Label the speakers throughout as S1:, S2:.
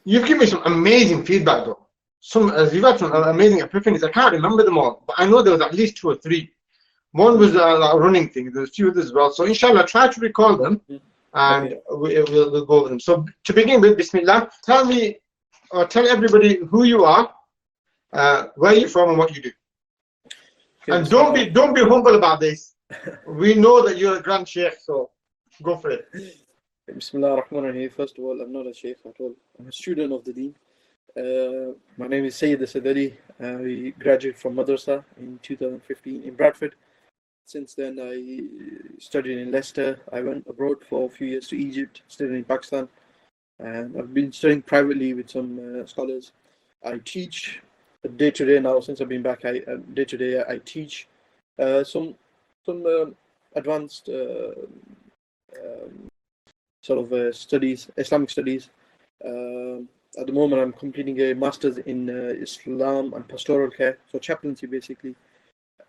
S1: You've given me some amazing feedback though. You've had some amazing epiphanies. I can't remember them all, but I know there was at least two or three. One was a running thing. There's a few others as well. So inshallah, try to recall them, and
S2: Okay.
S1: we'll go over them. So to begin with, Bismillah, tell me, or tell everybody who you are, where you're from, and what you do.
S2: Okay,
S1: And don't be humble about this. We know that you're a grand sheikh, so go for it.
S2: Bismillah ar-Rahman ar-Rahim. First of all, I'm not a sheikh at all. I'm a student of the deen. My name is Syed Asad. I graduated from Madrasa in 2015 in Bradford. Since then, I studied in Leicester. I went abroad for a few years to Egypt, studied in Pakistan, and I've been studying privately with some scholars. I teach day to day now. Since I've been back, day to day I teach some advanced studies, Islamic studies. At the moment, I'm completing a master's in Islam and pastoral care, so chaplaincy basically.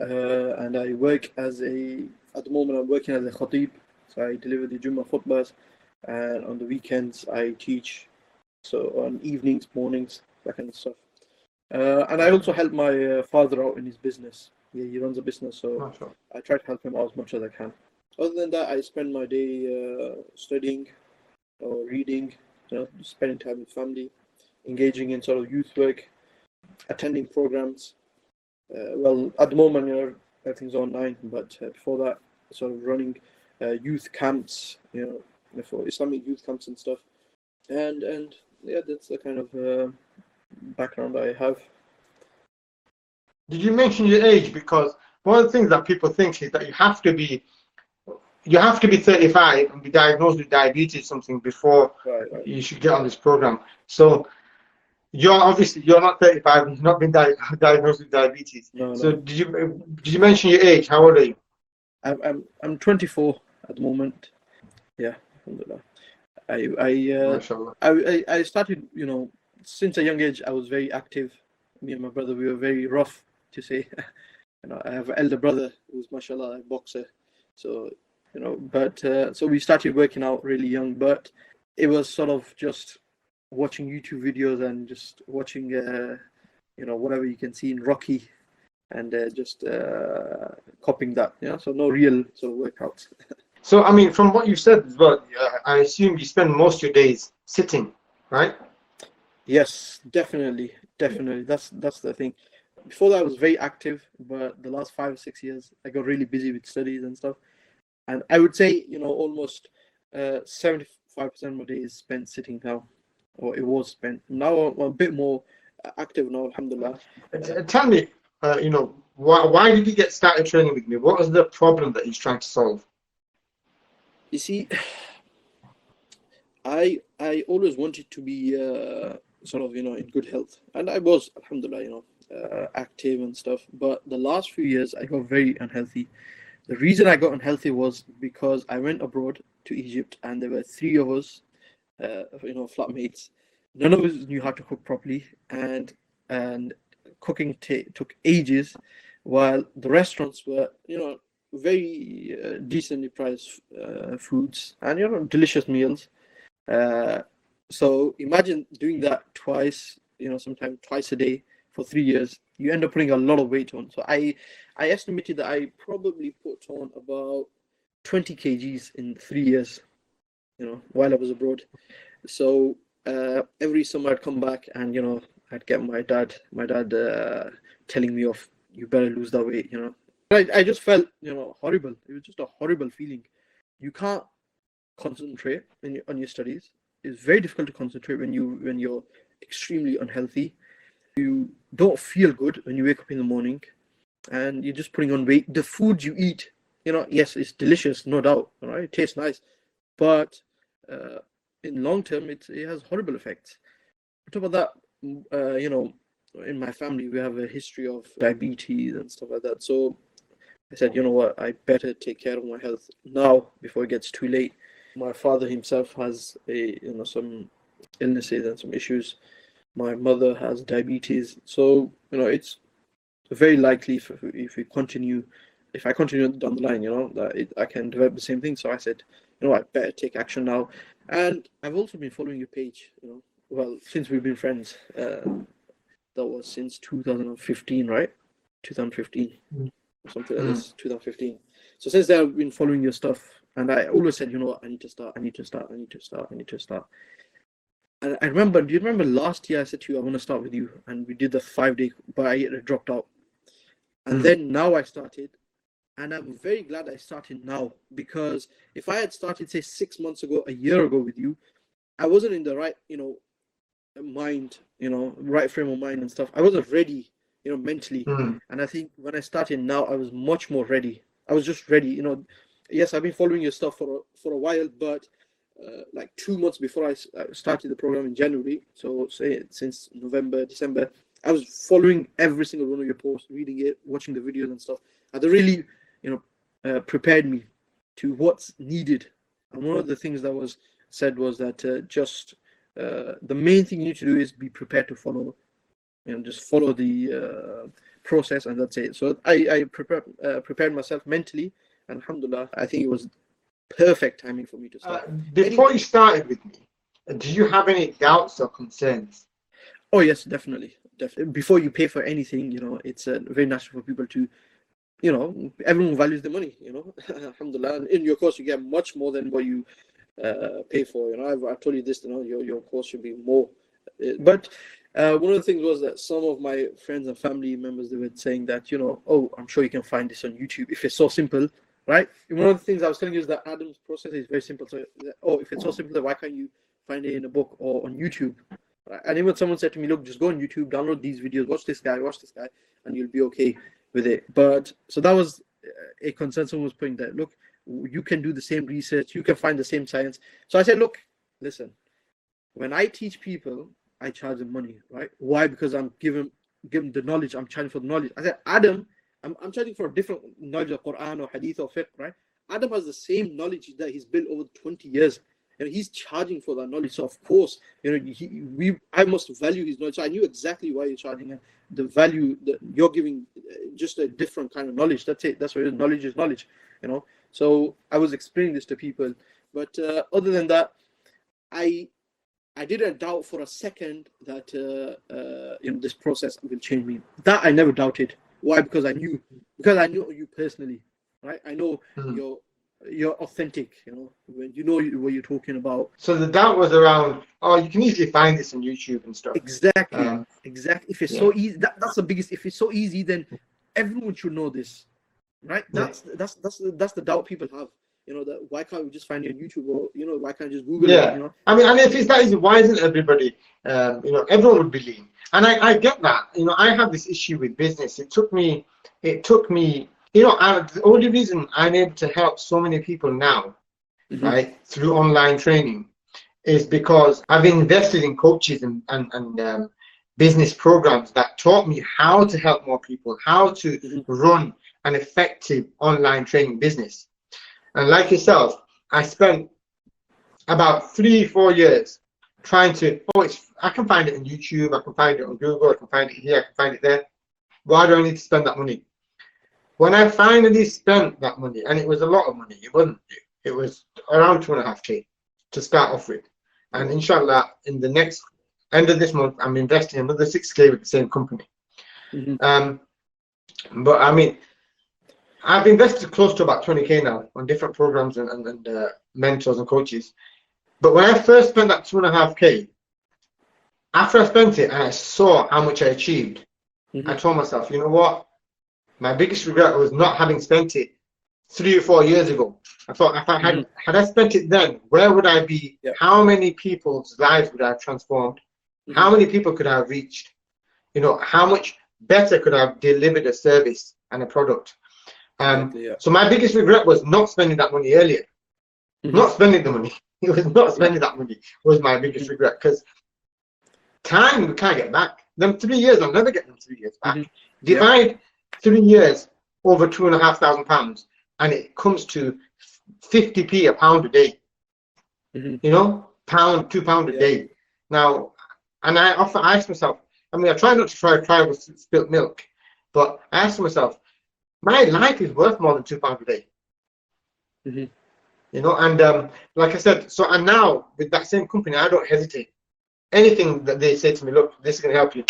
S2: And I work at the moment, I'm working as a khateeb, so I deliver the Jummah khutbahs, and on the weekends, I teach, so on evenings, mornings, that kind of stuff. And I also help my father out in his business. Yeah, he runs a business, so I try to help him out as much as I can. Other than that, I spend my day studying or reading, spending time with family, engaging in sort of youth work, attending programs. Well, at the moment, everything's online, but before that, sort of running youth camps, for Islamic youth camps and stuff. And yeah, that's the kind of background I have.
S1: Did you mention your age? Because one of the things that people think is that you have to be 35 and be diagnosed with diabetes or something before you should get on this program. So you're not 35. You've not been diagnosed with diabetes.
S2: No.
S1: So did you mention your age? How old are you?
S2: I'm 24 at the moment. Yeah, alhamdulillah. I started, since a young age. I was very active. Me and my brother, we were very rough, to say. I have an elder brother who's, mashallah, a boxer. So, so we started working out really young, but it was sort of just watching YouTube videos and just watching, whatever you can see in Rocky, and just copying that. So no real sort of workouts.
S1: So, I mean, from what you said as well, I assume you spend most of your days sitting, right?
S2: Yes, definitely. That's the thing. Before that, I was very active, but the last 5 or 6 years, I got really busy with studies and stuff. And I would say, almost 75% of my day is spent sitting now, or it was spent. Now I'm a bit more active now, alhamdulillah.
S1: Tell me, why did you get started training with me? What was the problem that he's trying to solve?
S2: You see, I always wanted to be sort of, in good health. And I was, alhamdulillah, active and stuff. But the last few years, I got very unhealthy. The reason I got unhealthy was because I went abroad to Egypt, and there were 3 of us, flatmates. None of us knew how to cook properly, and cooking took ages, while the restaurants were, very decently priced foods and delicious meals. So imagine doing that twice, sometimes twice a day for 3 years. You end up putting a lot of weight on. So I estimated that I probably put on about 20 kgs in 3 years, while I was abroad. So every summer I'd come back and, I'd get my dad telling me off, you better lose that weight, I just felt, horrible. It was just a horrible feeling. You can't concentrate on your studies. It's very difficult to concentrate when you're extremely unhealthy. You don't feel good when you wake up in the morning, and you're just putting on weight. The food you eat, yes, it's delicious, no doubt. Right? It tastes nice, but in long term, it has horrible effects. On top of that, in my family, we have a history of diabetes and stuff like that. So I said, you know what, I better take care of my health now before it gets too late. My father himself has some illnesses and some issues. My mother has diabetes, so it's very likely if I continue down the line, that I can develop the same thing. So I said, I better take action now. And I've also been following your page, well, since we've been friends, that was since 2015, right? 2015, something like this, 2015. So since then, I've been following your stuff, and I always said, you know what, I need to start. And I remember, do you remember last year I said to you, I want to start with you, and we did the 5-day, but I dropped out. And then now I started, and I'm very glad I started now, because if I had started, say, 6 months ago, a year ago with you, I wasn't in the right, mind, right frame of mind and stuff. I wasn't ready, mentally. And I think when I started now, I was much more ready. I was just ready, Yes, I've been following your stuff for a while, but like 2 months before I started the program in January, so say since November, December, I was following every single one of your posts, reading it, watching the videos and stuff. And they really, prepared me to what's needed. And one of the things that was said was that the main thing you need to do is be prepared to follow, just follow the process, and that's it. So I prepared myself mentally, and alhamdulillah, I think it was perfect timing for me to start.
S1: Before you started with me, do you have any doubts or concerns?
S2: Oh yes, definitely. Before you pay for anything, it's very natural for people to, everyone values the money, alhamdulillah. And in your course, you get much more than what you pay for. I've told you this, your course should be more. But one of the things was that some of my friends and family members, they were saying that, oh, I'm sure you can find this on YouTube if it's so simple, right? One of the things I was telling you is that Adam's process is very simple. So, if it's so simple, then why can't you find it in a book or on YouTube? Right? And even someone said to me, look, just go on YouTube, download these videos, watch this guy, and you'll be okay with it. But so that was a concern someone was putting there. Look, you can do the same research, you can find the same science. So I said, look, listen, when I teach people, I charge them money, right? Why? Because I'm giving the knowledge, I'm charging for the knowledge. I said, Adam, I'm charging for a different knowledge of Quran or Hadith or Fiqh, right? Adam has the same knowledge that he's built over 20 years. And he's charging for that knowledge. So of course, I must value his knowledge. So I knew exactly why you're charging him. The value that you're giving, just a different kind of knowledge. That's it. That's what knowledge is knowledge. So I was explaining this to people. But other than that, I didn't doubt for a second that this process will change me. That I never doubted. Why? Because I knew you personally, right? I know you're authentic, when you know what you're talking about.
S1: So the doubt was around, you can easily find this on YouTube and stuff.
S2: Exactly. If it's so easy, that's the biggest. If it's so easy, then everyone should know this, right? That's the doubt people have. That why can't we just find it on YouTube, or why can't I just Google it?
S1: I mean, and if it's that easy, why isn't everybody? Everyone would believe. And I get that. I have this issue with business. It took me. The only reason I'm able to help so many people now, right, through online training, is because I've invested in coaches and business programs that taught me how to help more people, how to run an effective online training business. And like yourself, I spent about 3-4 years trying to, I can find it on YouTube, I can find it on Google, I can find it here, I can find it there. Why do I need to spend that money? When I finally spent that money, and it was a lot of money, it was around 2.5K to start off with. And inshallah, in the next end of this month, I'm investing another 6K with the same company. But I mean, I've invested close to about 20K now on different programs and mentors and coaches. But when I first spent that 2.5K, after I spent it and I saw how much I achieved, I told myself, you know what? My biggest regret was not having spent it 3 or 4 years ago. I thought, if I had I spent it then, where would I be? How many people's lives would I have transformed? How many people could I have reached? How much better could I have delivered a service and a product? So my biggest regret was not spending that money earlier. Not spending the money. It was not spending that money was my biggest regret, because time we can't get back. Them 3 years, I'll never get them 3 years back. Divide 3 years over £2,500, and it comes to 50p a pound a day. Pound, £2 a day. Now, and I often ask myself, I try not to try with spilt milk, but I ask myself, my life is worth more than £2 a day. And like I said, and now with that same company, I don't hesitate. anything that they say to me, look, this is going to help you,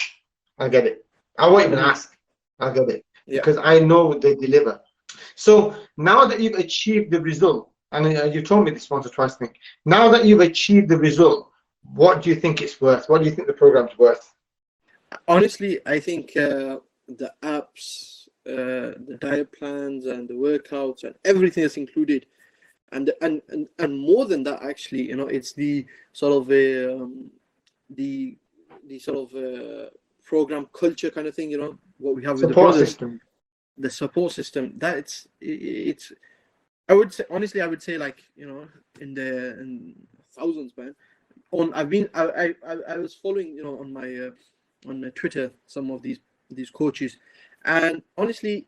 S1: I'll get it. I won't even ask, I'll get it.
S2: Yeah.
S1: Because I know they deliver. So now that you've achieved the result, and you told me this once or twice, I think. Now that you've achieved the result, what do you think it's worth? What do you think the program's worth?
S2: Honestly, I think the apps, the diet plans, and the workouts, and everything is included, and more than that, actually, it's the sort of the sort of program culture kind of thing. What we have with the brothers,
S1: System.
S2: the support system. That it's. I would say, honestly, I would say, like, in thousands, man. I was following, on my Twitter, some of these coaches, and honestly,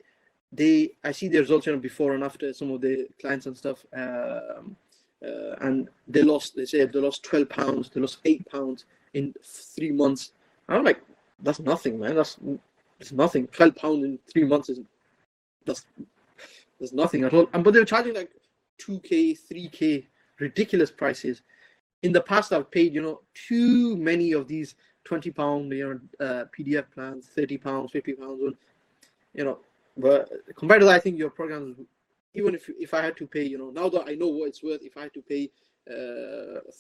S2: I see the results, before and after some of the clients and stuff, and they said they lost 12 pounds, they lost 8 pounds in 3 months. I'm like, that's nothing, man. That's nothing. 12 pounds in 3 months there's nothing at all. But they were charging like 2K, 3K, ridiculous prices. In the past, I've paid, too many of these £20, PDF plans, £30, £50, But compared to that, I think your programs, even if I had to pay, now that I know what it's worth, if I had to pay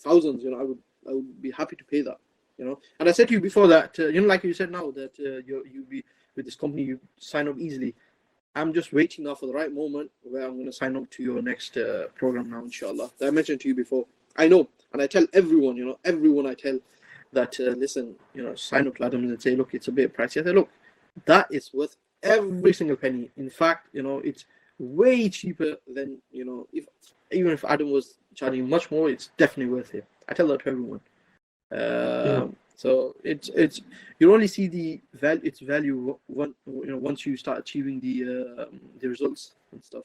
S2: thousands, I would be happy to pay that, And I said to you before that, like you said now, that you be with this company, you sign up easily. I'm just waiting now for the right moment where I'm going to sign up to your next program now, inshallah. I mentioned to you before. I know, and I tell everyone, everyone I tell that, listen, sign up to Adams and say, look, it's a bit pricey. I say, look, that is worth every single penny. In fact, it's way cheaper than, even if Adam was charging much more, it's definitely worth it. I tell that to everyone. So it's you only see its value once you start achieving the results and stuff.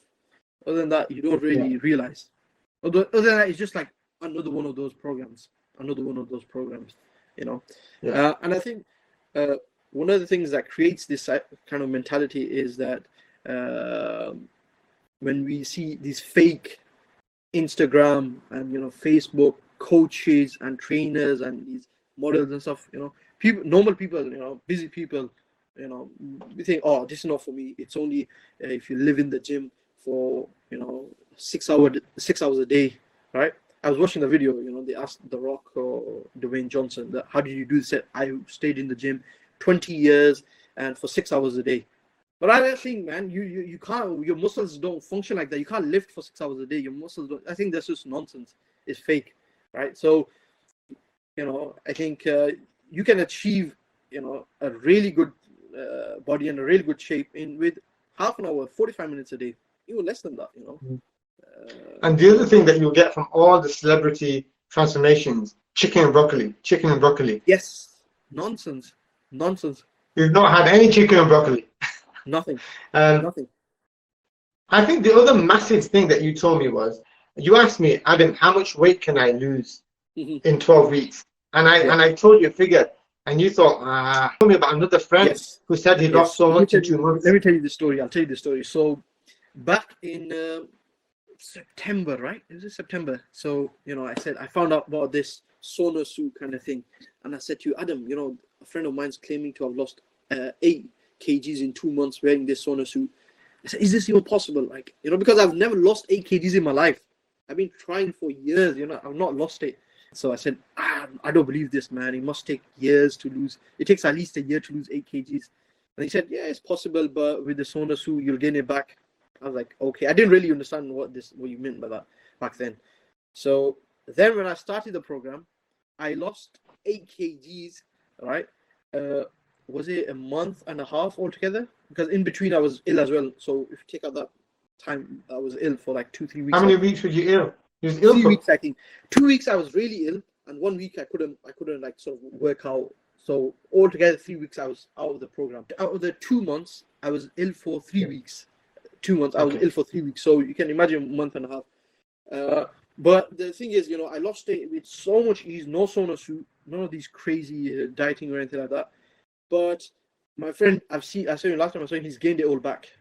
S2: Other than that, you don't really realize. Other than that, it's just like another one of those programs. And I think one of the things that creates this kind of mentality is that when we see these fake Instagram and Facebook coaches and trainers and these models and stuff, normal people, busy people, we think, oh, this is not for me. It's only if you live in the gym for 6 hours a day, right? I was watching the video, they asked The Rock or Dwayne Johnson that, how did you do this? I stayed in the gym 20 years and for 6 hours a day. But I don't think, man, you can't, your muscles don't function like that. You can't lift for 6 hours a day. Your muscles don't. I think that's just nonsense. It's fake, right? So, I think you can achieve, a really good body and a really good shape with half an hour, 45 minutes a day, even less than that,
S1: And the other thing that you'll get from all the celebrity transformations, chicken and broccoli.
S2: Yes, nonsense.
S1: You've not had any chicken and broccoli.
S2: Nothing.
S1: Nothing. I think the other massive thing that you told me was, you asked me, Adam, how much weight can I lose in 12 weeks? And I told you a figure, and you thought, told me about another friend who said he lost so much in 2 months.
S2: Let me tell you the story. I'll tell you the story. So back in September, right? It was September. So, I said, I found out about this sauna suit kind of thing. And I said to you, Adam, a friend of mine's claiming to have lost 8 kgs in 2 months wearing this sauna suit. I said, is this even possible? Like, because I've never lost 8 kgs in my life. I've been trying for years, I've not lost it. So I said, I don't believe this, man. It must take years to lose. It takes at least a year to lose 8 kgs. And he said, yeah, it's possible, but with the sauna suit, you'll gain it back. I was like, okay. I didn't really understand what you meant by that back then. So then when I started the program, I lost 8 kgs, right? Was it a month and a half altogether? Because in between I was ill as well. So if you take out that time, I was ill for like 2-3 weeks.
S1: How many weeks were you ill? You was ill
S2: 3
S1: for
S2: weeks, I think. 2 weeks I was really ill, and 1 week I couldn't like sort of work out. So altogether 3 weeks I was out of the program. Out of the 2 months, I was ill for 3 weeks. 2 months, I was ill for 3 weeks. So you can imagine a month and a half. But the thing is, I lost it with so much ease, no sauna suit, none of these crazy dieting or anything like that. But my friend, I saw him last time I saw him, he's gained it all back.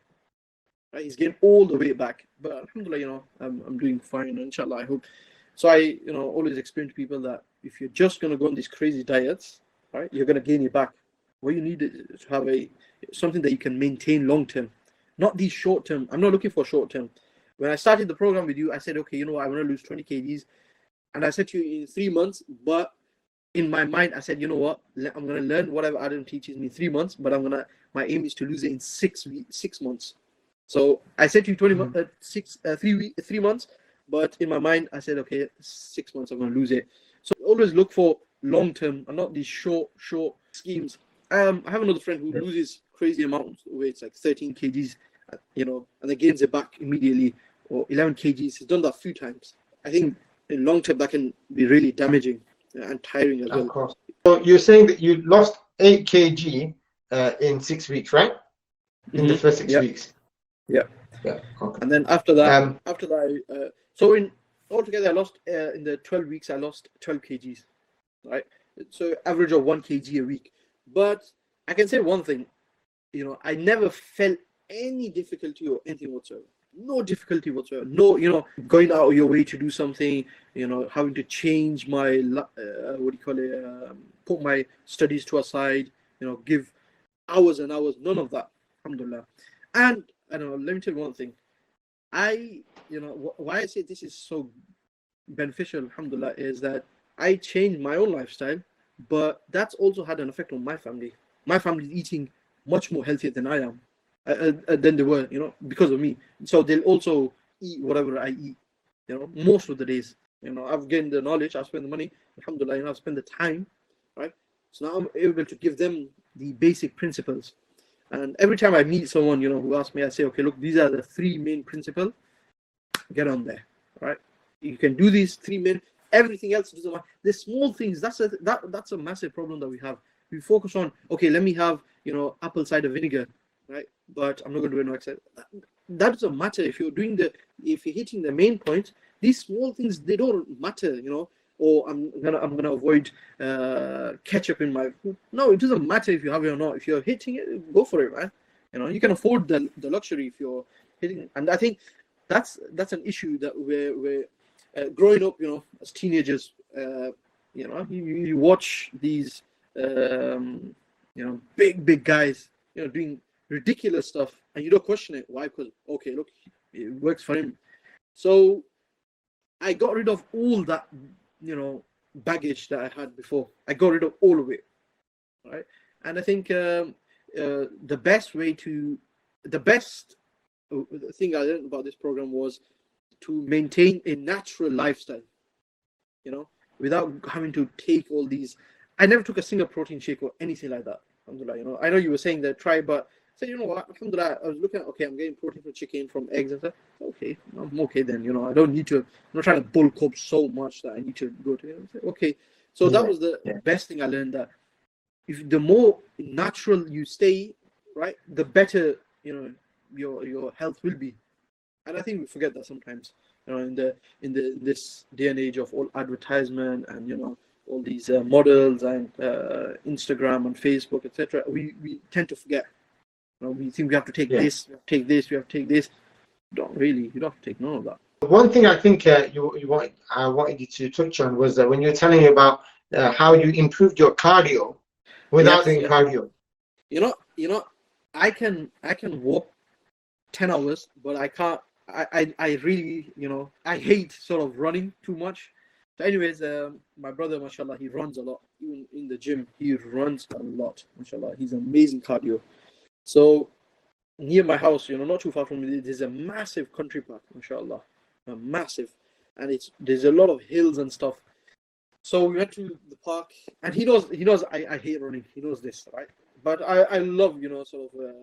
S2: Right? He's gained all the weight back. But alhamdulillah, I'm doing fine, inshallah, I hope. So I, always explain to people that if you're just going to go on these crazy diets, right, you're going to gain it back. What you need is to have something that you can maintain long term, not these short term. I'm not looking for short term. When I started the program with you, I said, okay, you know what, I want to lose 20 kgs. And I said to you in 3 months, but in my mind, I said, you know what, I'm going to learn whatever Adam teaches me in 3 months, but my aim is to lose it in 6 months. So I said to you 3 months, but in my mind, I said, okay, 6 months, I'm going to lose it. So always look for long term and not these short schemes. I have another friend who loses crazy amounts of weight, like 13 kgs, and then gains it back immediately, or 11 kgs. He's done that a few times. I think in long term, that can be really damaging and tiring as well.
S1: Of course. So you're saying that you lost 8 kg in 6 weeks, right? In the first 6 weeks.
S2: Yeah.
S1: Okay.
S2: And then after that, so in altogether, I lost in the 12 weeks, I lost 12 kgs, right? So average of 1 kg a week. But I can say one thing, I never felt any difficulty or anything whatsoever. No difficulty whatsoever. No, going out of your way to do something, having to change my, put my studies to a side, give hours and hours, none of that. Alhamdulillah. And I don't know, let me tell you one thing. Why I say this is so beneficial, alhamdulillah, is that I changed my own lifestyle, but that's also had an effect on my family. My family is eating much more healthier than I am, than they were, because of me. So they'll also eat whatever I eat, most of the days. I've gained the knowledge, I've spent the money, alhamdulillah, I've spent the time, right? So now I'm able to give them the basic principles. And every time I meet someone, who asks me, I say, okay, look, these are the 3 main principles. Get on there, right? You can do these 3 main. Everything else doesn't matter. The small things, that's a massive problem that we have. We focus on, okay, let me have, apple cider vinegar, right? But I'm not going to do no exercise. That doesn't matter if you're hitting the main point. These small things, they don't matter, Or I'm gonna avoid ketchup in my food. No, it doesn't matter if you have it or not. If you're hitting it, go for it, man. You can afford the luxury if you're hitting it. And I think that's an issue that we're growing up, as teenagers. You watch these big guys, doing ridiculous stuff, and you don't question it. Why? Because okay, look, it works for him. So I got rid of all that, baggage that I had before. I got rid of all of it, right? And I think the best thing I learned about this program was to maintain a natural lifestyle, without having to take all these. I never took a single protein shake or anything like that. Alhamdulillah, I know you were saying that try, but I said, you know what, alhamdulillah, I was looking at, okay, I'm getting protein from chicken, from eggs, and stuff. Okay, I'm okay then, I don't need to, I'm not trying to bulk up so much that I need to go to, okay. So that was the best thing I learned, that if the more natural you stay, right, the better, your health will be. And I think we forget that sometimes, in this day and age of all advertisement and, all these models and Instagram and Facebook, etc., we tend to forget. We think we have to take this, we have to take this, we have to take this. You don't have to take none of that.
S1: One thing I think I wanted you to touch on was that when you were telling me about how you improved your cardio without doing cardio.
S2: I can walk 10 hours, but I can't. I really, I hate sort of running too much. So anyways, my brother, mashallah, he runs a lot. Even in the gym, he runs a lot, mashallah. He's amazing cardio. So near my house, not too far from me, there's a massive country park, mashallah, massive, and there's a lot of hills and stuff. So we went to the park, and he knows I hate running. He knows this, right? But I love, sort of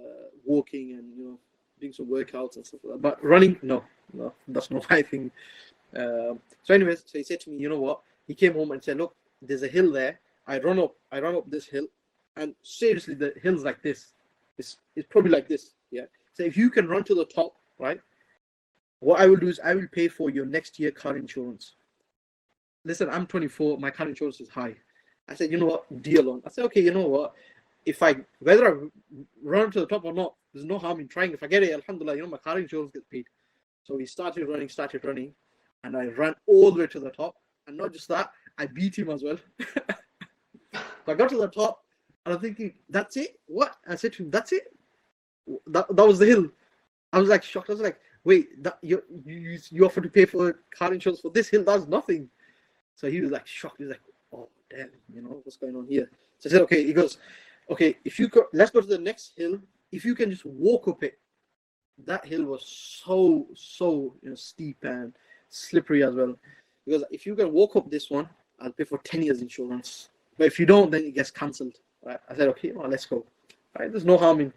S2: walking and doing some workouts and stuff like that. But running, no, that's not my thing. So anyways, so he said to me, you know what? He came home and said, look, there's a hill there. I run up this hill, and seriously, the hill's like this. It's probably like this, yeah. So if you can run to the top, right, what I will do is I will pay for your next year car insurance. Listen, I'm 24, my car insurance is high. I said, you know what, deal on. I said, okay, you know what, whether I run to the top or not, there's no harm in trying. If I get it, alhamdulillah, my car insurance gets paid. So he started running, and I ran all the way to the top. And not just that, I beat him as well. So I got to the top, and I'm thinking, that's it? What? I said to him, that's it? That was the hill. I was like shocked. I was like, wait, you offered to pay for car insurance for this hill? That's nothing. So he was like shocked. He was like, oh damn, what's going on here? So I said, okay. He goes, okay, let's go to the next hill. If you can just walk up it. That hill was so steep and slippery as well. Because if you can walk up this one, I'll pay for 10 years insurance. But if you don't, then it gets cancelled. Right? I said, okay, well, let's go. Right? There's no harm in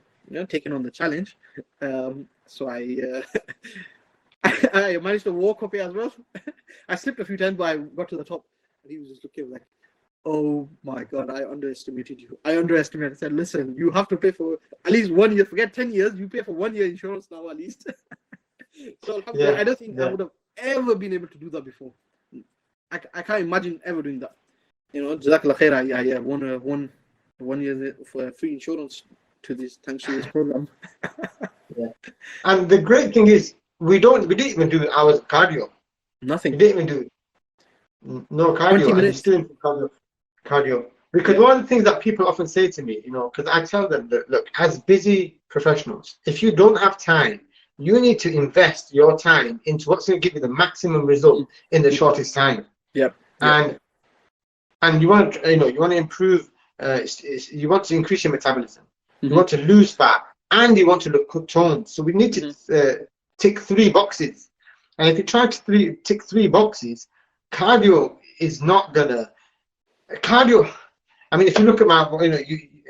S2: taking on the challenge. So I I managed to walk up here as well. I slipped a few times, but I got to the top, and he was just looking like, oh my God, I underestimated you. I said, listen, you have to pay for at least 1 year. Forget 10 years. You pay for 1 year insurance now at least. So I don't think I would have ever been able to do that before. I can't imagine ever doing that. Jazakallah khair. I won 1 year for free insurance thanks to this program.
S1: Yeah. And the great thing is, we didn't even do hours of cardio.
S2: Nothing.
S1: We didn't even do no cardio. And still in cardio. Because one of the things that people often say to me, because I tell them that, look, as busy professionals, if you don't have time, you need to invest your time into what's going to give you the maximum result in the shortest time.
S2: Yep.
S1: And you want to improve. You want to increase your metabolism. You want to lose fat, and you want to look toned. So we need to tick 3 boxes. And if you try to tick 3 boxes, cardio is not gonna. Cardio. I mean, if you look at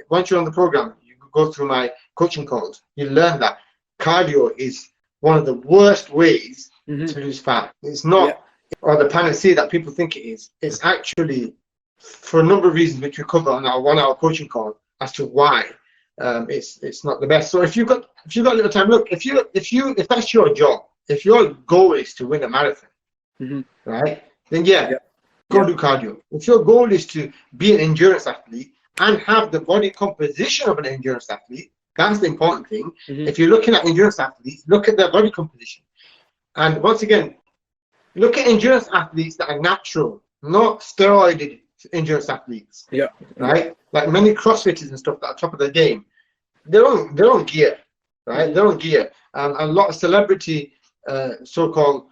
S1: once you're on the program, you go through my coaching calls, you learn that cardio is one of the worst ways to lose fat. It's not, or the panacea that people think it is. It's actually, for a number of reasons, which we cover on our 1-hour coaching call, as to why it's not the best. So if you've got a little time, look, if that's your job, if your goal is to win a marathon, right, then go do cardio. If your goal is to be an endurance athlete and have the body composition of an endurance athlete, that's the important thing. If you're looking at endurance athletes, look at their body composition. And once again, look at endurance athletes that are natural, not steroided endurance athletes. Right? Like many CrossFitters and stuff that are top of their game, they're on gear, right? They're on gear. A lot of celebrity so-called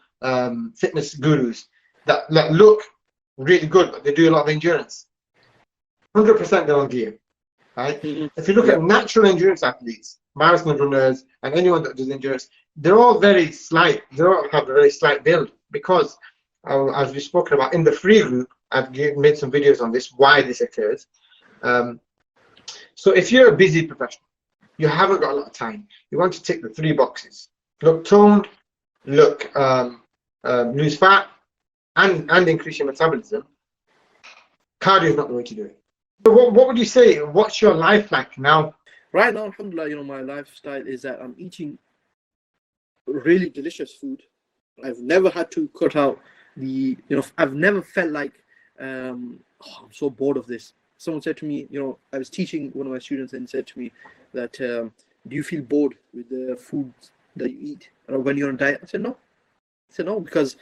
S1: fitness gurus that look really good, but they do a lot of endurance. 100% they're on gear, right? If you look at natural endurance athletes, marathon runners, and anyone that does endurance, they're all very slight. They all have a very slight build because, as we've spoken about in the free group, I've made some videos on this, why this occurs. So if you're a busy professional, you haven't got a lot of time, you want to tick the 3 boxes: look toned, lose fat, and increase your metabolism. Cardio is not the way to do it. So what would you say? What's your life like now?
S2: Right now, alhamdulillah, my lifestyle is that I'm eating really delicious food. I've never had to cut out I've never felt like I'm so bored of this. Someone said to me, I was teaching one of my students, and said to me that, do you feel bored with the food that you eat or when you're on diet? I said no, because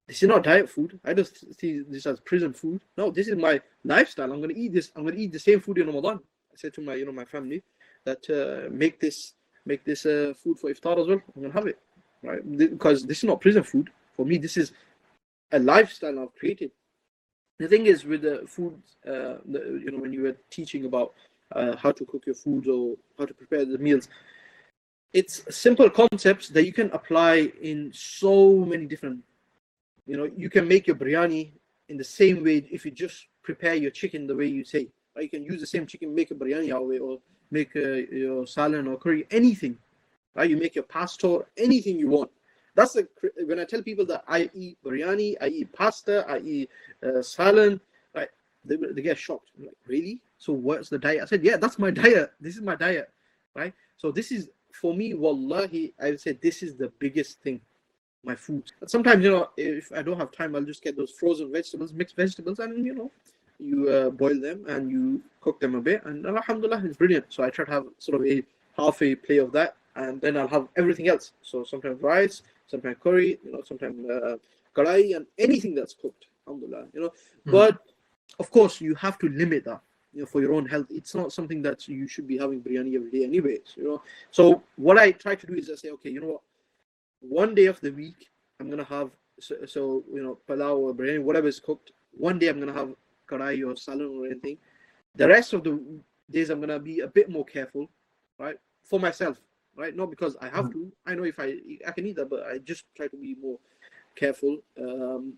S2: this is not diet food. I just see this as prison food. No, this is my lifestyle. I'm going to eat this. I'm going to eat the same food in Ramadan. I said to my my family that make this food for iftar as well. I'm going to have it, right? Because this is not prison food. For me, this is a lifestyle I've created. The thing is with the food, when you were teaching about how to cook your foods or how to prepare the meals, it's simple concepts that you can apply in so many different. You can make your biryani in the same way if you just prepare your chicken the way you say. Right? You can use the same chicken, make a biryani out of it, or make your salad or curry, anything. Right? You make your pasta, anything you want. That's when I tell people that I eat biryani, I eat pasta, I eat salad, right? They get shocked. I'm like, really? So what's the diet? I said, yeah, that's my diet. This is my diet, right? So this is, for me, wallahi, I would say this is the biggest thing. My food. But sometimes, if I don't have time, I'll just get those frozen vegetables, mixed vegetables, and you boil them and you cook them a bit, and alhamdulillah, it's brilliant. So I try to have sort of a half a plate of that, and then I'll have everything else. So sometimes rice, sometimes curry, sometimes karai, and anything that's cooked. alhamdulillah, you know.
S1: Mm.
S2: But of course, you have to limit that, you know, for your own health. It's not something that you should be having biryani every day, anyways, you know. So what I try to do is I say, okay, you know what, one day of the week I'm gonna have so you know, palau or biryani, whatever is cooked. One day I'm gonna have karai or salad or anything. The rest of the days I'm gonna be a bit more careful, right, for myself, right? Not because I have to. I know if I can eat that, but I just try to be more careful. And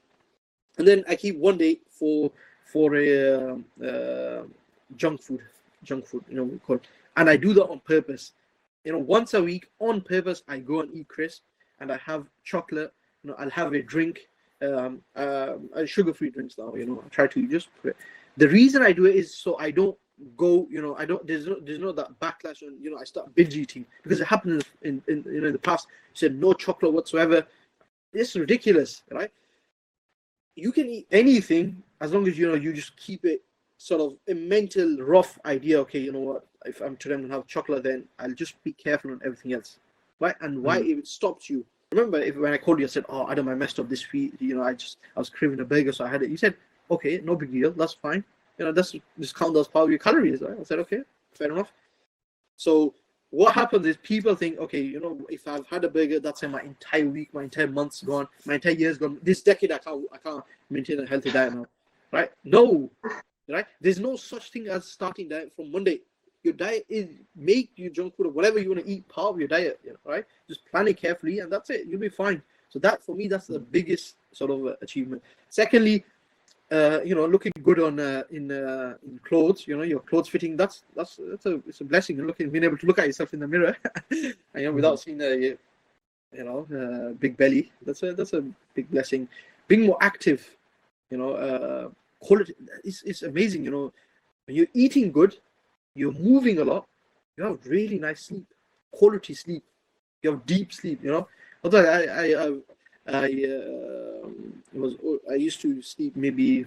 S2: then I keep one day for a junk food, you know, we call it. And I do that on purpose. You know, once a week on purpose, I go and eat crisp, and I have chocolate. You know, I'll have a drink, sugar-free drinks now. You know, I try to just put it. The reason I do it is so I don't go. You know, I don't. There's no that backlash, and you know, I start binge eating because it happened in you know, in the past. You said no chocolate whatsoever. It's ridiculous, right? You can eat anything as long as you know you just keep it sort of a mental rough idea. Okay, you know what? If I'm today I'm gonna have chocolate, then I'll just be careful on everything else, right? And why it stops you? Remember, when I called you, I said, "Oh, Adam, I messed up this week. You know, I was craving a burger, so I had it." You said, "Okay, no big deal. That's fine. You know, that's just count as part of your calories." Right? I said, "Okay, fair enough." So what happens is people think, okay, you know, if I've had a burger, that's my entire week, my entire month's gone, my entire year's gone. This decade, I can't maintain a healthy diet now, right? No, right? There's no such thing as starting diet from Monday. Your diet is make your junk food or whatever you want to eat part of your diet, you know, right? Just plan it carefully, and that's it. You'll be fine. So that for me, that's the biggest sort of achievement. Secondly, you know, looking good on in clothes, you know, your clothes fitting. It's a blessing. Being able to look at yourself in the mirror, and, you know, without seeing a big belly. That's a big blessing. Being more active, you know, quality. It's amazing. You know, when you're eating good, you're moving a lot. You have really nice sleep, quality sleep. You have deep sleep. You know, although I used to sleep maybe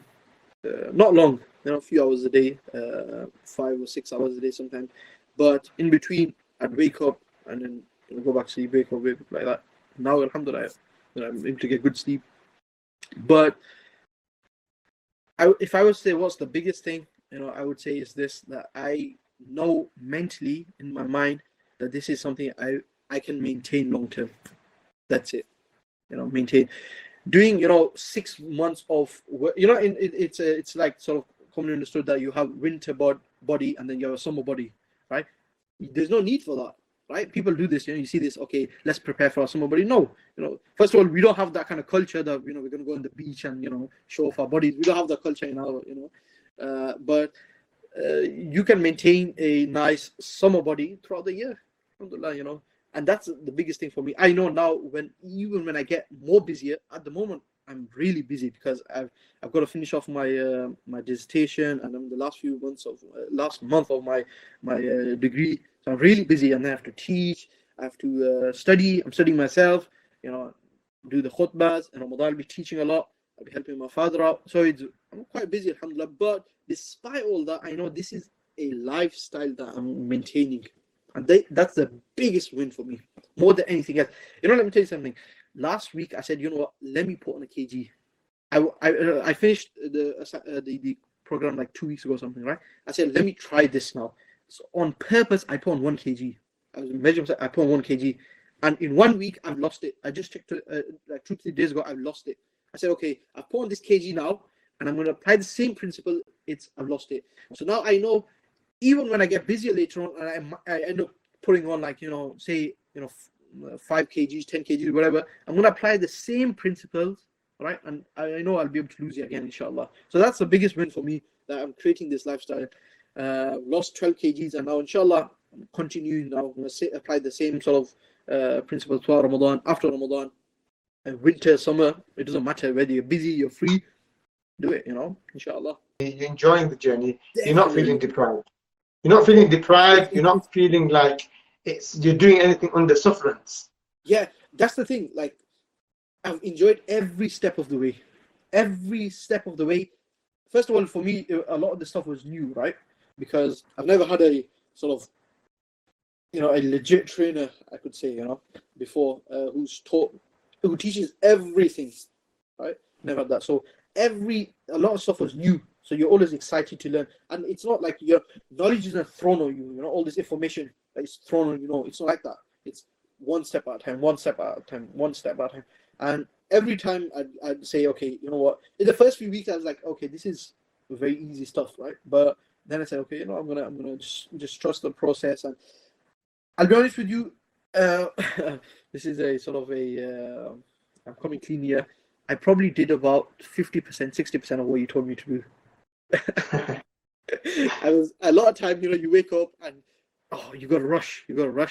S2: not long, you know, a few hours a day, 5 or 6 hours a day sometimes. But in between, I'd wake up and then, you know, go back to sleep, wake up like that. Now, alhamdulillah, you know, I'm able to get good sleep. But if I would say what's the biggest thing, you know, I would say is this, that I know mentally in my mind that this is something I can maintain long term. That's it. You know, maintain. Doing, you know, 6 months of work, you know, it's like sort of commonly understood that you have winter body and then you have a summer body, right? There's no need for that, right? People do this, you know, you see this, okay, let's prepare for our summer body. No, you know, first of all, we don't have that kind of culture that, you know, we're going to go on the beach and, you know, show off our bodies. We don't have that culture in our, you know, but you can maintain a nice summer body throughout the year, alhamdulillah, you know. And that's the biggest thing for me. I know now even when I get more busier, at the moment I'm really busy because I've got to finish off my my dissertation, and I'm the last month of my degree. So I'm really busy, and I have to teach. I have to study. I'm studying myself. You know, do the khutbahs, and Ramadan I'll be teaching a lot. I'll be helping my father out. So I'm quite busy, alhamdulillah. But despite all that, I know this is a lifestyle that I'm maintaining. And that's the biggest win for me, more than anything else. You know, let me tell you something. Last week, I said, you know what, let me put on a kg. I finished the program like 2 weeks ago or something, right? I said, let me try this now. So on purpose, I put on 1 kg. I was measuring myself, I put on 1 kg. And in 1 week, I've lost it. I just checked like 2-3 days ago, I've lost it. I said, okay, I've put on this kg now, and I'm going to apply the same principle. I've lost it. So now I know, even when I get busier later on, and I end up putting on, like, you know, say, you know, 5 kgs, 10 kgs, whatever, I'm going to apply the same principles, right? And I know I'll be able to lose it again, inshallah. So that's the biggest win for me, that I'm creating this lifestyle. Lost 12 kgs, and now, inshallah, I'm continuing now. I'm going to apply the same sort of principles throughout Ramadan, after Ramadan, and winter, summer. It doesn't matter whether you're busy, you're free. Do it, you know, inshallah.
S1: You're enjoying the journey.
S2: Definitely.
S1: You're not feeling deprived. You're not feeling deprived. You're not feeling like you're doing anything under sufferance.
S2: Yeah, that's the thing. Like, I've enjoyed every step of the way. Every step of the way. First of all, for me, a lot of the stuff was new, right? Because I've never had a sort of, you know, a legit trainer, I could say, you know, before, who teaches everything, right? Never had that. So a lot of stuff was new. So you're always excited to learn. And it's not like your knowledge isn't thrown on you, all this information that is thrown on you, it's not like that. It's one step at a time, one step at a time, one step at a time. And every time I'd say, okay, you know what? In the first few weeks, I was like, okay, this is very easy stuff, right? But then I said, okay, I'm gonna just trust the process. And I'll be honest with you, this is a sort of I'm coming clean here. I probably did about 50%, 60% of what you told me to do. I was a lot of time, you wake up and you gotta rush,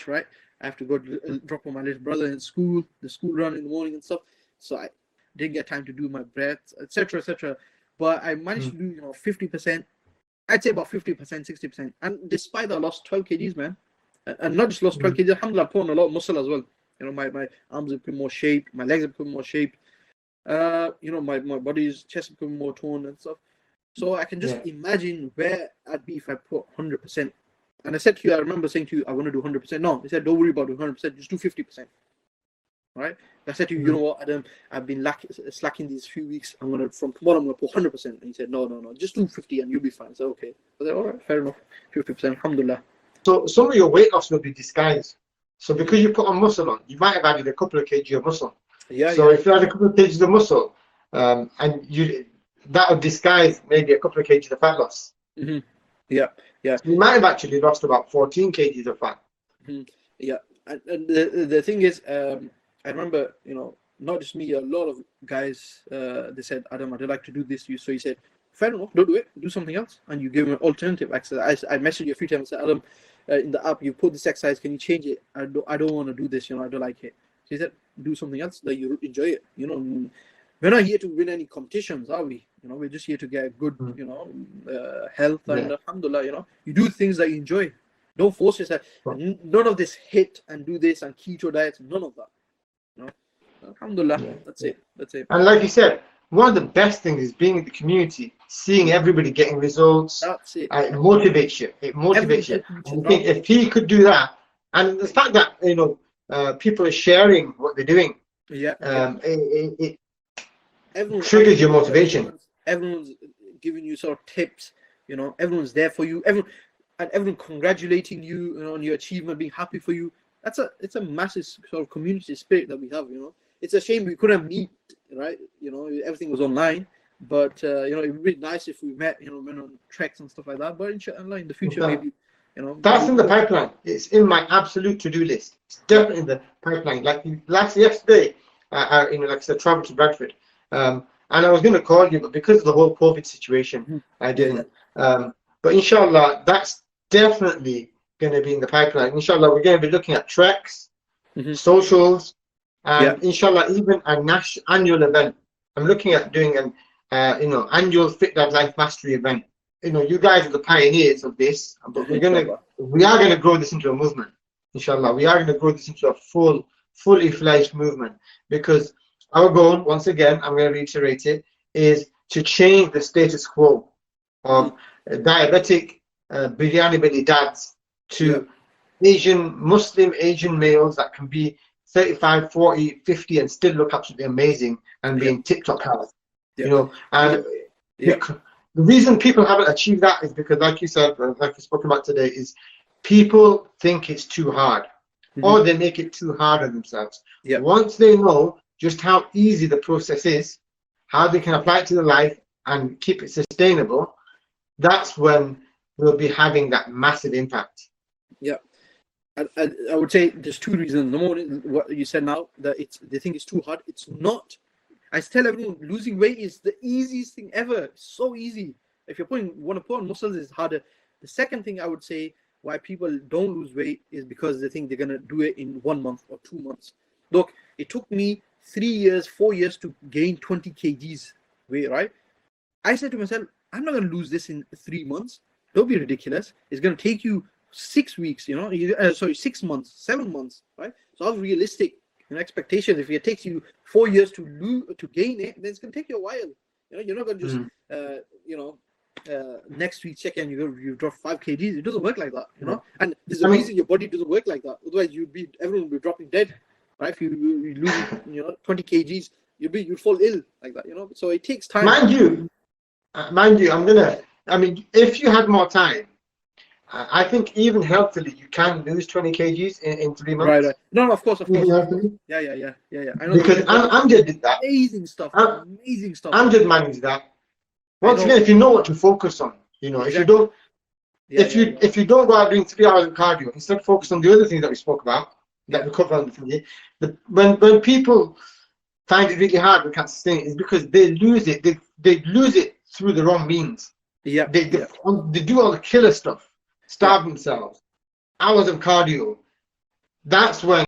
S2: right? I have to go drop on my little brother in school, the school run in the morning and stuff. So I didn't get time to do my breaths, etc., etc. But I managed to do 50%. I'd say about 50%, 60%. And despite that, I lost 12 kgs, man. And not just lost 12 kgs, alhamdulillah, I put on a lot of muscle as well. My arms have become more shaped, my legs have become more shaped. My body's chest have become more toned and stuff. So I can just imagine where I'd be if I put 100%. And I said to you, I remember saying to you, I want to do 100%. No, he said, don't worry about doing 100%, just do 50%. Right? I said to you, you know what, Adam, I've been slacking these few weeks. From tomorrow, I'm going to put 100%. And he said, no, just do 50 and you'll be fine. So, okay. I said, all right, fair enough. 50%, alhamdulillah.
S1: So some of your weight loss will be disguised. So because you put on muscle on, you might have added a couple of kg of muscle. So if you had a couple of kgs of muscle, and that would disguise maybe a couple of kgs of fat loss.
S2: Mm-hmm. Yeah.
S1: So you might have actually lost about 14 kgs of fat.
S2: Mm-hmm. Yeah. And the thing is, I remember, not just me, a lot of guys, they said, Adam, I'd like to do this to you. So he said, fair enough, don't do it, do something else. And you give him an alternative exercise. I messaged you a few times and said, Adam, in the app, you put this exercise, can you change it? I don't want to do this, I don't like it. So he said, do something else that you enjoy it. We're not here to win any competitions, are we? We're just here to get good, health and alhamdulillah, you do things that you enjoy. Don't force yourself. None of this hit and do this and keto diets, none of that. Alhamdulillah, that's it.
S1: And like you said, one of the best things is being in the community, seeing everybody getting results.
S2: That's it.
S1: It motivates you. I think if he could do that, and the fact that people are sharing what they're doing, it triggers your motivation.
S2: Everyone's giving you sort of tips. Everyone's there for you. Everyone congratulating you, on your achievement, being happy for you. It's a massive sort of community spirit that we have. It's a shame we couldn't meet, right? Everything was online, but it would be nice if we met, went on treks and stuff like that. But inshallah, in the future, maybe,
S1: That's in the pipeline. It's in my absolute to-do list. It's definitely in the pipeline. Like yesterday, like I said, traveled to Bradford, and I was going to call you, but because of the whole COVID situation, I didn't. But inshallah, that's definitely going to be in the pipeline. Inshallah, we're going to be looking at treks, socials, and inshallah, even an annual event. I'm looking at doing an annual Fit That Life Mastery event. You guys are the pioneers of this, but we are gonna grow this into a movement. Inshallah, we are gonna grow this into a fully fledged movement, because our goal, once again, I'm gonna reiterate it, is to change the status quo of diabetic biryani belly dads to Muslim Asian males that can be 35, 40, 50 and still look absolutely amazing and be in tip-top health. The reason people haven't achieved that is because, like you said, like we spoke about today, is people think it's too hard, or they make it too hard on themselves. Once they know just how easy the process is, how they can apply it to their life and keep it sustainable, that's when we'll be having that massive impact.
S2: I would say there's two reasons. Number one is what you said now, that they think it's too hard. It's not. I tell everyone, losing weight is the easiest thing ever. It's so easy. If you want to put on muscles, it's harder. The second thing I would say why people don't lose weight is because they think they're going to do it in 1 month or 2 months. Look, it took me 3 years, 4 years to gain 20 kgs weight, right? I said to myself, I'm not going to lose this in 3 months. Don't be ridiculous. It's going to take you 6 weeks, 6 months, 7 months, right? So I was realistic in expectations. If it takes you 4 years to gain it, then it's going to take you a while. You're not going to just, next week check and you drop 5 kgs. It doesn't work like that, And there's a reason your body doesn't work like that. Otherwise, everyone would be dropping dead, right? If you lose, 20 kgs you'd fall ill like that, you know. So it takes time.
S1: Mind you, if you had more time, I think even healthily, you can lose 20 kgs in 3 months.
S2: Right. No, of course.
S1: Even healthily.
S2: Yeah. I know
S1: Because Amjad did that.
S2: Amazing stuff.
S1: Amjad managed that. Once again, if you know what to focus on, you know,
S2: Exactly.
S1: if you don't go out doing 3 hours of cardio, instead focus on the other things that we spoke about, that we covered on the thing. When people find it really hard and can't sustain it, it's because they lose it. They lose it through the wrong means.
S2: Yeah.
S1: They do all the killer stuff, starve themselves, hours of cardio. That's when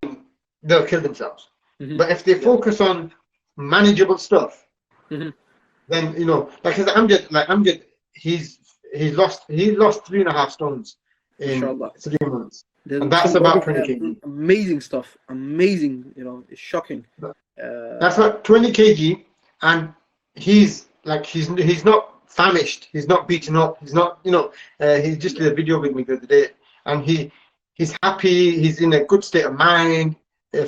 S1: they'll kill themselves. But if they focus on manageable stuff, then, you know, like Amjad, he's lost 3.5 stones in 3 months. And that's about 20 kg.
S2: Amazing stuff. Amazing, you know, it's shocking.
S1: That's about 20 kg, and he's not famished, he's not beaten up, he's not, you know, he just did a video with me the other day, and he's happy, he's in a good state of mind,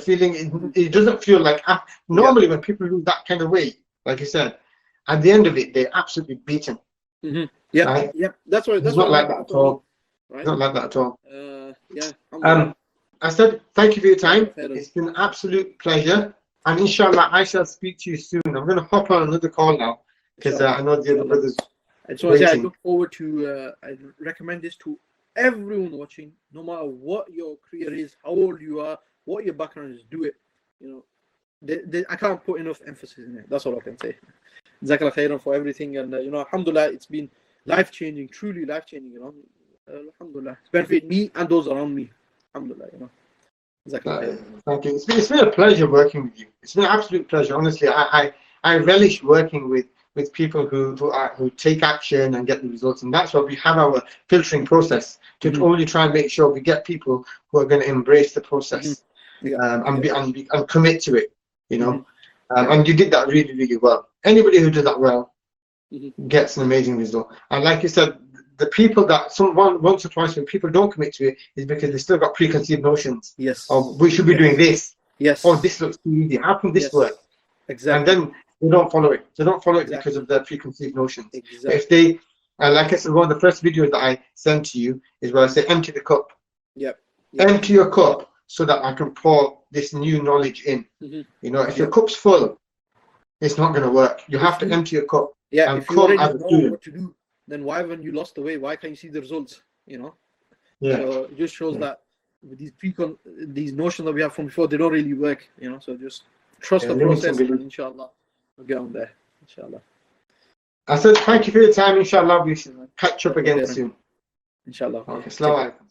S1: feeling, it doesn't feel like, normally when people lose that kind of weight, like you said, at the end of it, they're absolutely beaten. Right?
S2: That's
S1: not like that at all.
S2: Right?
S1: It's not like that at all. I said thank you for your time. It's been an absolute pleasure, and inshallah I shall speak to you soon. I'm going to hop on another call now because I know the other brothers.
S2: I just want to say I look forward to. I recommend this to everyone watching, no matter what your career is, how old you are, what your background is. Do it. You know, I can't put enough emphasis in it. That's all I can say. Jazakallah khairan for everything, and you know, alhamdulillah, it's been life-changing, truly life-changing. You know, alhamdulillah, it's benefited me and those around me. Alhamdulillah, you know.
S1: Thank you. It's been a pleasure working with you. It's been an absolute pleasure. Honestly, I relish working with people who take action and get the results, and that's why we have our filtering process to only try and make sure we get people who are going to embrace the process and commit to it. You know, and you did that really, really well. Anybody who does that well gets an amazing result. And like you said, the people that once or twice when people don't commit to it is because they still got preconceived notions.
S2: Yes.
S1: Of we should be doing this.
S2: Yes.
S1: Oh, this looks too easy. How can this work?
S2: Exactly.
S1: And then they don't follow it. They don't follow it because of their preconceived notions.
S2: Exactly.
S1: But if they, like I said, one of the first videos that I sent to you is where I say empty the cup. Empty your cup so that I can pour this new knowledge in. You know, if your cup's full, it's not going to work. You have to empty your cup.
S2: Yeah.
S1: And
S2: if you already
S1: as
S2: know what to do, then why, when you lost the way, why can't you see the results? You know.
S1: Yeah.
S2: So it just shows that with these notions that we have from before, they don't really work. You know. So just trust the process, and inshallah, we'll get on there. Inshallah. I
S1: said thank you for your time. Inshallah, we should catch up again soon.
S2: Inshallah.
S1: Okay. Assalamu alaikum.